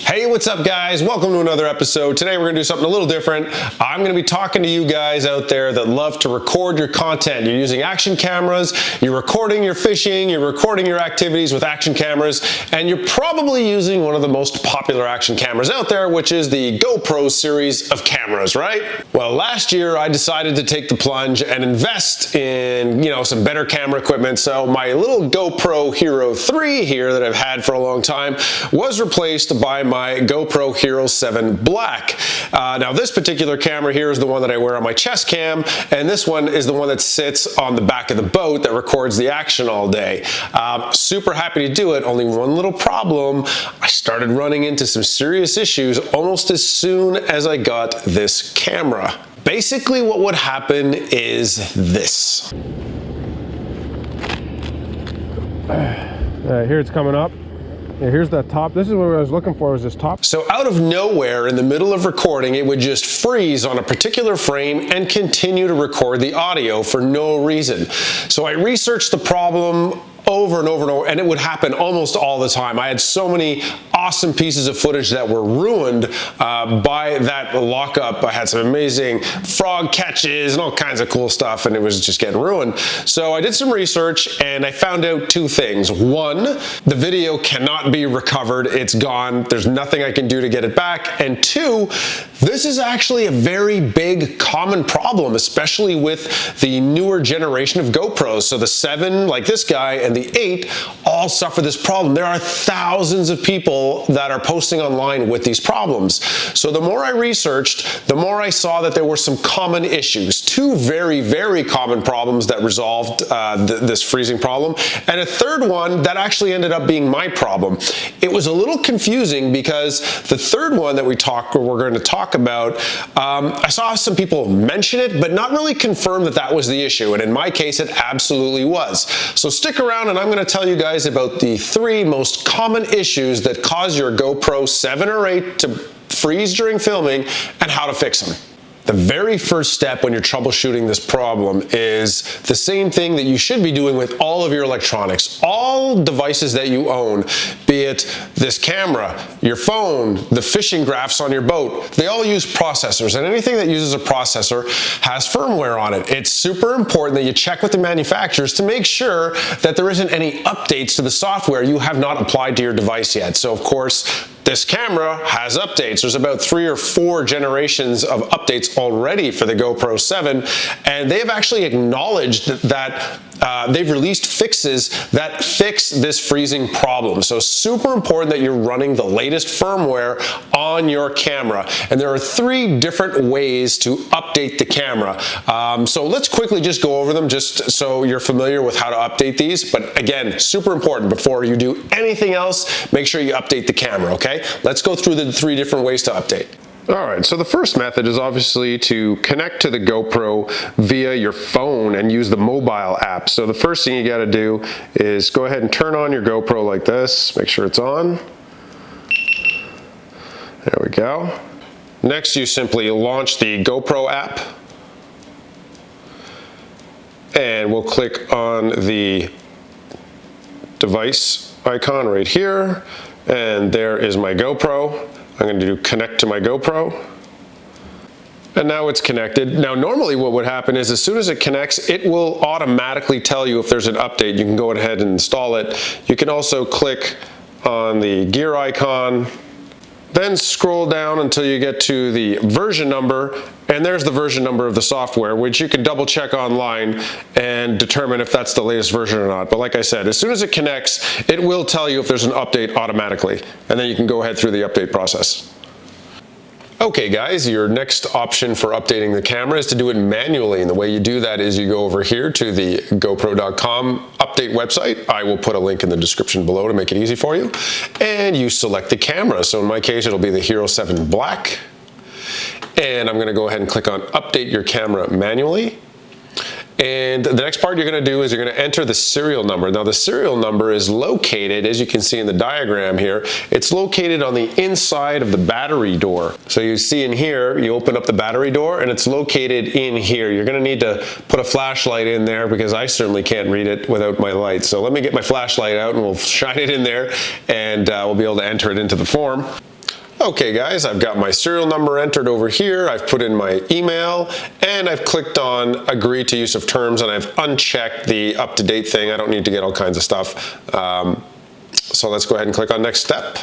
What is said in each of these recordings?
Hey, what's up guys? Welcome to another episode. Today we're gonna do something a little different. I'm gonna be talking to you guys out there that love to record your content. You're using action cameras, you're recording your fishing, you're recording your activities with action cameras, and you're probably using one of the most popular action cameras out there, which is the GoPro series of cameras, right? Well, last year I decided to take the plunge and invest in, some better camera equipment. So my little GoPro Hero 3 here that I've had for a long time was replaced by my GoPro Hero 7 Black. Now this particular camera here is the one that I wear on my chest cam, and this one is the one that sits on the back of the boat that records the action all day. Super happy to do it, only one little problem. I started running into some serious issues almost as soon as I got this camera. Basically what would happen is this. Here it's coming up. Here's that top. This is what I was looking for, was this top. So out of nowhere, in the middle of recording, it would just freeze on a particular frame and continue to record the audio for no reason. So I researched the problem over and over and over, and it would happen almost all the time. I had so many awesome pieces of footage that were ruined by that lockup. I had some amazing frog catches and all kinds of cool stuff, and it was just getting ruined. So I did some research and I found out two things. One, the video cannot be recovered. It's gone. There's nothing I can do to get it back. And two, this is actually a very big common problem, especially with the newer generation of GoPros. So the 7, like this guy, and the 8 all suffer this problem. There are thousands of people that are posting online with these problems. So the more I researched, the more I saw that there were some common issues. Two very, very common problems that resolved this freezing problem, and a third one that actually ended up being my problem. It was a little confusing because the third one that we're going to talk about, I saw some people mention it, but not really confirm that that was the issue. And in my case, it absolutely was. So stick around and I'm going to tell you guys about the 3 most common issues that cause your GoPro 7 or 8 to freeze during filming and how to fix them. The very first step when you're troubleshooting this problem is the same thing that you should be doing with all of your electronics. All devices that you own, be it this camera, your phone, the fishing graphs on your boat, they all use processors, and anything that uses a processor has firmware on it. It's super important that you check with the manufacturers to make sure that there isn't any updates to the software you have not applied to your device yet. So of course, this camera has updates. There's about 3 or 4 generations of updates already for the GoPro 7, and they have actually acknowledged that they've released fixes that fix this freezing problem. So super important that you're running the latest firmware on your camera. And there are 3 different ways to update the camera. So let's quickly just go over them just so you're familiar with how to update these. But again, super important, before you do anything else, make sure you update the camera, okay? Let's go through the 3 different ways to update. All right, so the first method is obviously to connect to the GoPro via your phone and use the mobile app. So the first thing you got to do is go ahead and turn on your GoPro like this. Make sure it's on. There we go. Next, you simply launch the GoPro app. And we'll click on the device icon right here. And there is my GoPro. I'm going to do connect to my GoPro. And now it's connected. Now normally what would happen is as soon as it connects, it will automatically tell you if there's an update. You can go ahead and install it. You can also click on the gear icon, then scroll down until you get to the version number, and there's the version number of the software, which you can double check online and determine if that's the latest version or not. But like I said, as soon as it connects, it will tell you if there's an update automatically, and then you can go ahead through the update process. Okay guys, your next option for updating the camera is to do it manually, and the way you do that is you go over here to the GoPro.com update website. I will put a link in the description below to make it easy for you, and you select the camera. So in my case, it'll be the Hero 7 Black, and I'm going to go ahead and click on Update Your Camera Manually. And the next part you're going to do is you're going to enter the serial number. Now the serial number is located, as you can see in the diagram here, it's located on the inside of the battery door. So you see in here, you open up the battery door and it's located in here. You're going to need to put a flashlight in there because I certainly can't read it without my light. So let me get my flashlight out and we'll shine it in there, and we'll be able to enter it into the form. Okay guys, I've got my serial number entered over here, I've put in my email, and I've clicked on agree to use of terms, and I've unchecked the up-to-date thing. I don't need to get all kinds of stuff. So let's go ahead and click on next step.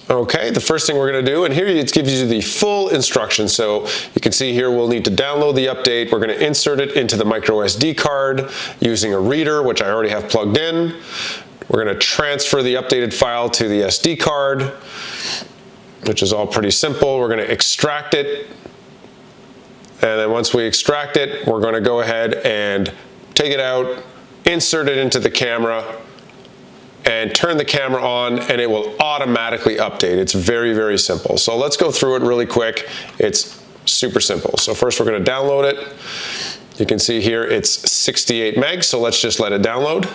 Okay, the first thing we're going to do, and here it gives you the full instructions. So you can see here we'll need to download the update. We're going to insert it into the micro SD card using a reader, which I already have plugged in. We're going to transfer the updated file to the SD card, which is all pretty simple. We're going to extract it. And then once we extract it, we're going to go ahead and take it out, insert it into the camera, and turn the camera on, and it will automatically update. It's very, very simple. So let's go through it really quick. It's super simple. So first we're going to download it. You can see here it's 68 megs, so let's just let it download.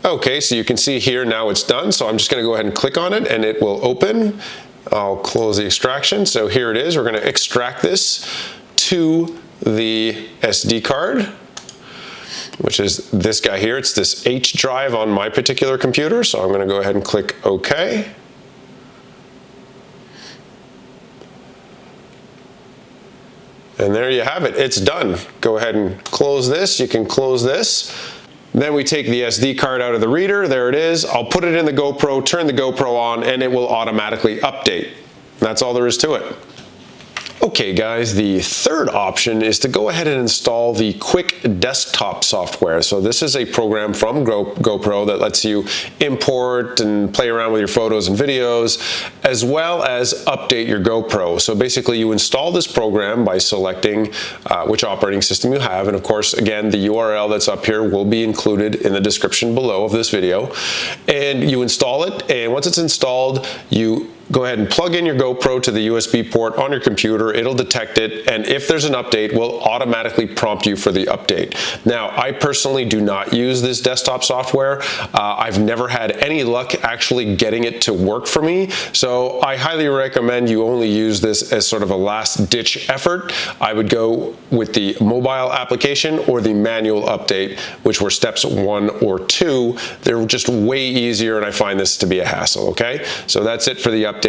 Okay, so you can see here now it's done. So I'm just going to go ahead and click on it, and it will open. I'll close the extraction. So here it is. We're going to extract this to the SD card, which is this guy here. It's this H drive on my particular computer. So I'm going to go ahead and click OK. And there you have it. It's done. Go ahead and close this. You can close this. Then we take the SD card out of the reader. There it is. I'll put it in the GoPro, turn the GoPro on, and it will automatically update. That's all there is to it. Okay guys, the third option is to go ahead and install the quick desktop software. So this is a program from GoPro that lets you import and play around with your photos and videos, as well as update your GoPro. So basically you install this program by selecting which operating system you have, and of course again the URL that's up here will be included in the description below of this video. And you install it, and once it's installed, you go ahead and plug in your GoPro to the USB port on your computer. It'll detect it, and if there's an update, will automatically prompt you for the update. Now, I personally do not use this desktop software. I've never had any luck actually getting it to work for me, so I highly recommend you only use this as sort of a last-ditch effort. I would go with the mobile application or the manual update, which were steps 1 or 2. They're just way easier, and I find this to be a hassle, okay? So that's it for the update.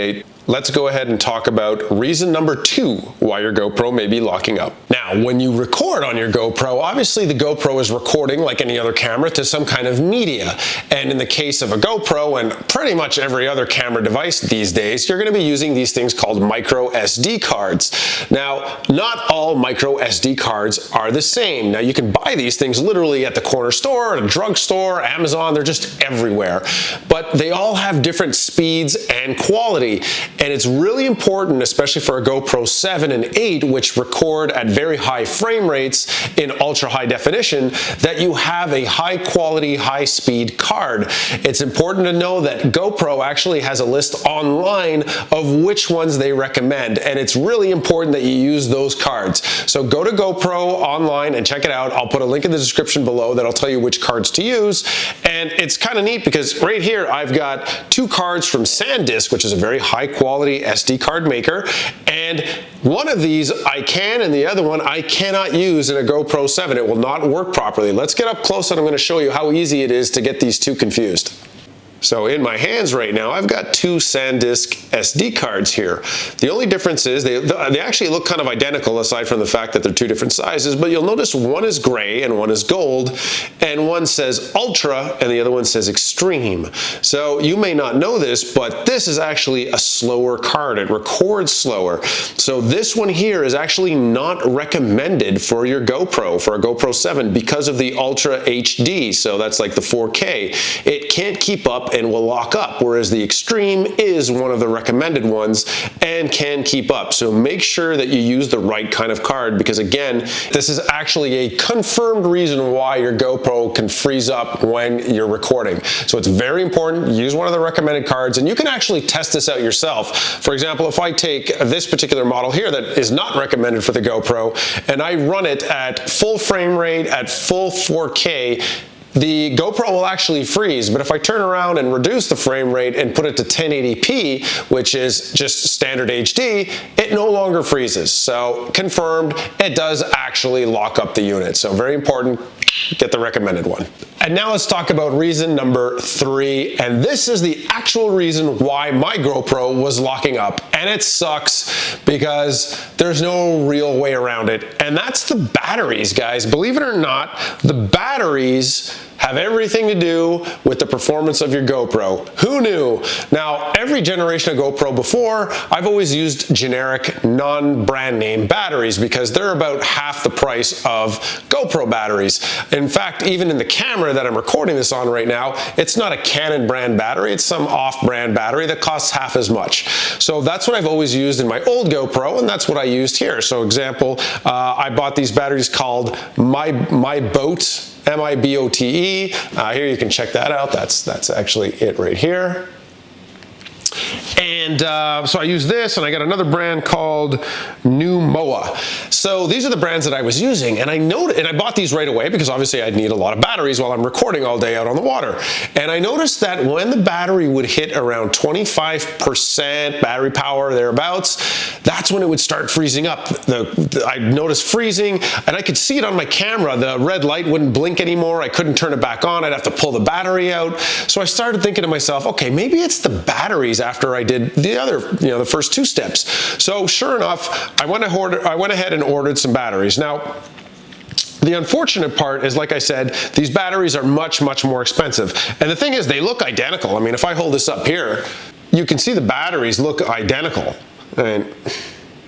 Let's go ahead and talk about reason number 2 why your GoPro may be locking up. Now, when you record on your GoPro, obviously the GoPro is recording like any other camera to some kind of media. And in the case of a GoPro and pretty much every other camera device these days, you're going to be using these things called micro SD cards. Now, not all micro SD cards are the same. Now, you can buy these things literally at the corner store, at a drugstore, Amazon, they're just everywhere. But they all have different speeds and quality. And it's really important, especially for a GoPro 7 and 8, which record at very high frame rates in ultra high definition, that you have a high quality, high speed card. It's important to know that GoPro actually has a list online of which ones they recommend, and it's really important that you use those cards. So go to GoPro online and check it out. I'll put a link in the description below that'll tell you which cards to use. And it's kind of neat because right here I've got 2 cards from SanDisk, which is a very high quality SD card maker, and one of these I can and the other one I cannot use in a GoPro 7. It will not work properly. Let's get up close and I'm going to show you how easy it is to get these 2 confused. So in my hands right now, I've got 2 SanDisk SD cards here. The only difference is they actually look kind of identical aside from the fact that they're 2 different sizes, but you'll notice one is gray and one is gold, and one says Ultra and the other one says Extreme. So you may not know this, but this is actually a slower card. It records slower. So this one here is actually not recommended for your GoPro, for a GoPro 7, because of the Ultra HD. So that's like the 4K. It can't keep up and will lock up, whereas the Extreme is one of the recommended ones and can keep up. So make sure that you use the right kind of card, because again, this is actually a confirmed reason why your GoPro can freeze up when you're recording. So it's very important. Use one of the recommended cards, and you can actually test this out yourself. For example, if I take this particular model here that is not recommended for the GoPro and I run it at full frame rate at full 4K, the GoPro will actually freeze, but if I turn around and reduce the frame rate and put it to 1080p, which is just standard HD, it no longer freezes. So confirmed, it does actually lock up the unit. So very important, get the recommended one. And now let's talk about reason number 3, and this is the actual reason why my GoPro was locking up, and it sucks because there's no real way around it, and that's the batteries, guys. Believe it or not, the batteries have everything to do with the performance of your GoPro. Who knew? Now, every generation of GoPro before, I've always used generic, non-brand name batteries because they're about half the price of GoPro batteries. In fact, even in the camera that I'm recording this on right now, it's not a Canon brand battery, it's some off-brand battery that costs half as much. So that's what I've always used in my old GoPro, and that's what I used here. So example, I bought these batteries called My Boat, M-I-B-O-T-E. Here you can check that out. That's actually it right here. And so I use this, and I got another brand called New Moa. So these are the brands that I was using, and I bought these right away because obviously I'd need a lot of batteries while I'm recording all day out on the water. And I noticed that when the battery would hit around 25% battery power, thereabouts, that's when it would start freezing up. I noticed freezing, and I could see it on my camera. The red light wouldn't blink anymore. I couldn't turn it back on. I'd have to pull the battery out. So I started thinking to myself, okay, maybe it's the batteries after I did the other, the first 2 steps. So sure enough, I went ahead and ordered some batteries. Now, the unfortunate part is, like I said, these batteries are much, much more expensive. And the thing is, they look identical. I mean, if I hold this up here, you can see the batteries look identical. And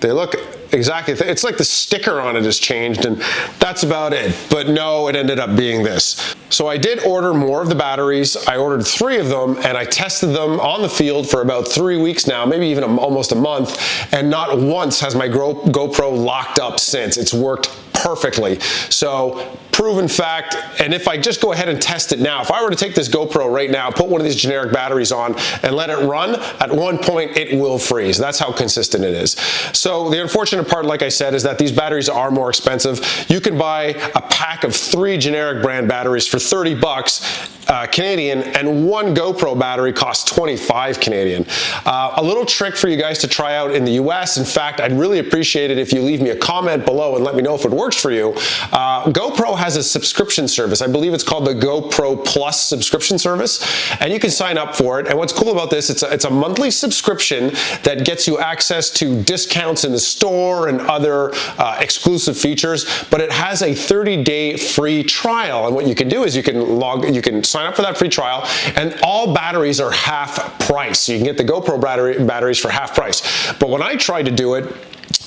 they look exactly, it's like the sticker on it has changed, and that's about it. But no, it ended up being this. So I did order more of the batteries. I ordered 3 of them, and I tested them on the field for about 3 weeks now, maybe even almost a month, and not once has my GoPro locked up since. It's worked perfectly. So proven fact, and if I just go ahead and test it now, if I were to take this GoPro right now, put one of these generic batteries on and let it run, at one point it will freeze. That's how consistent it is. So the unfortunate part, like I said, is that these batteries are more expensive. You can buy a pack of 3 generic brand batteries for 30 bucks Canadian, and 1 GoPro battery costs 25 Canadian. A little trick for you guys to try out in the US. In fact, I'd really appreciate it if you leave me a comment below and let me know if it works for you. GoPro has a subscription service. I believe it's called the GoPro Plus subscription service, and you can sign up for it. And what's cool about this, it's a monthly subscription that gets you access to discounts in the store and other exclusive features, but it has a 30-day free trial. And what you can do is you can sign up for that free trial, and all batteries are half price. So you can get the GoPro batteries for half price. But when I tried to do it,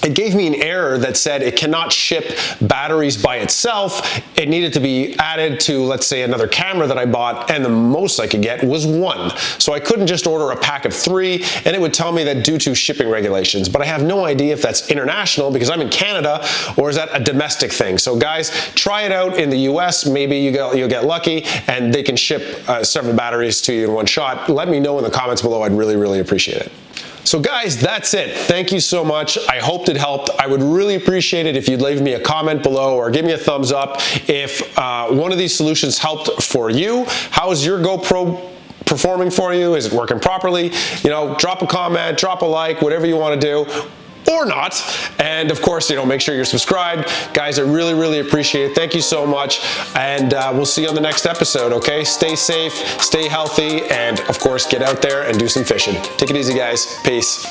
it gave me an error that said it cannot ship batteries by itself. It needed to be added to, let's say, another camera that I bought, and the most I could get was 1. So I couldn't just order a pack of 3, and it would tell me that due to shipping regulations. But I have no idea if that's international because I'm in Canada, or is that a domestic thing. So guys, try it out in the US. Maybe you'll get lucky and they can ship several batteries to you in one shot. Let me know in the comments below. I'd really, really appreciate it. So guys, that's it. Thank you so much. I hoped it helped. I would really appreciate it if you'd leave me a comment below or give me a thumbs up if one of these solutions helped for you. How is your GoPro performing for you? Is it working properly? Drop a comment, drop a like, whatever you want to do. Or not. And of course, make sure you're subscribed. Guys, I really, really appreciate it. Thank you so much. And we'll see you on the next episode, okay? Stay safe, stay healthy, and of course, get out there and do some fishing. Take it easy, guys. Peace.